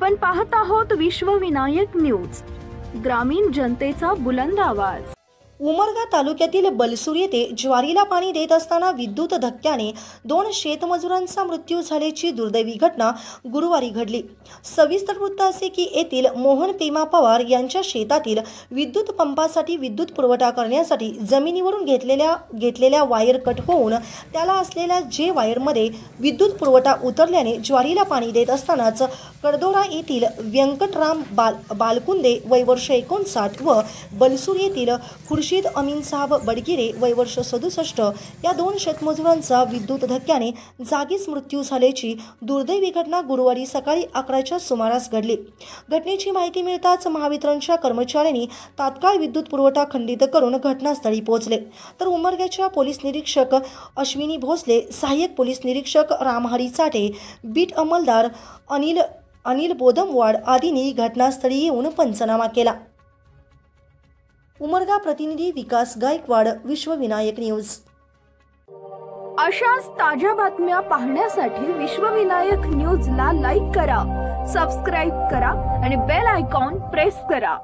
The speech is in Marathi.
आपण पाहत आहोत विश्वविनायक न्यूज, ग्रामीण जनतेचा बुलंद आवाज। उमरगा तालुक्यातील बलसूर येथे ज्वारीला पाणी देत असताना विद्युत धक्क्याने 2 शेतमजुरांचा मृत्यू झाल्याची दुर्दैवी घटना गुरुवारी घडली। सविस्तर वृत्त असे की येथील मोहन पेमा पवार यांच्या शेतातील विद्युत पंपासाठी विद्युत पुरवठा करण्यासाठी जमिनीवरून घेतलेल्या वायर कट होऊन त्याला असलेल्या जे वायरमध्ये विद्युत पुरवठा उतरल्याने ज्वारीला पाणी देत असतानाच कडदोरा येथील व्यंकटराम बालकुंदे वय वर्ष 59 व बलसूर येथील खुर्शीद अमीन साहब बडगिरे वय वर्ष 67 या 2 शेतमजुरांचा विद्युत धक्क्याने जागीच मृत्यू झाल्याची दुर्दैवी घटना गुरुवारी सकाळी 11च्या सुमारास घडली। घटनेची माहिती मिळताच महावितरणच्या कर्मचाऱ्यांनी तात्काळ विद्युत पुरवठा खंडित करून घटनास्थळी पोहोचले, तर उमरग्याच्या पोलीस निरीक्षक अश्विनी भोसले, सहाय्यक पोलीस निरीक्षक रामहरी चाटे, बीट अंमलदार अनिल बोदमवाड आदींनी घटनास्थळी येऊन पंचनामा केला। उमरगा प्रतिनिधी विकास गायकवाड, विश्वविनायक न्यूज। अशाच ताज्या बातम्या पाहण्यासाठी विश्वविनायक न्यूजला लाईक करा, सबस्क्राइब करा आणि बेल आयकॉन प्रेस करा।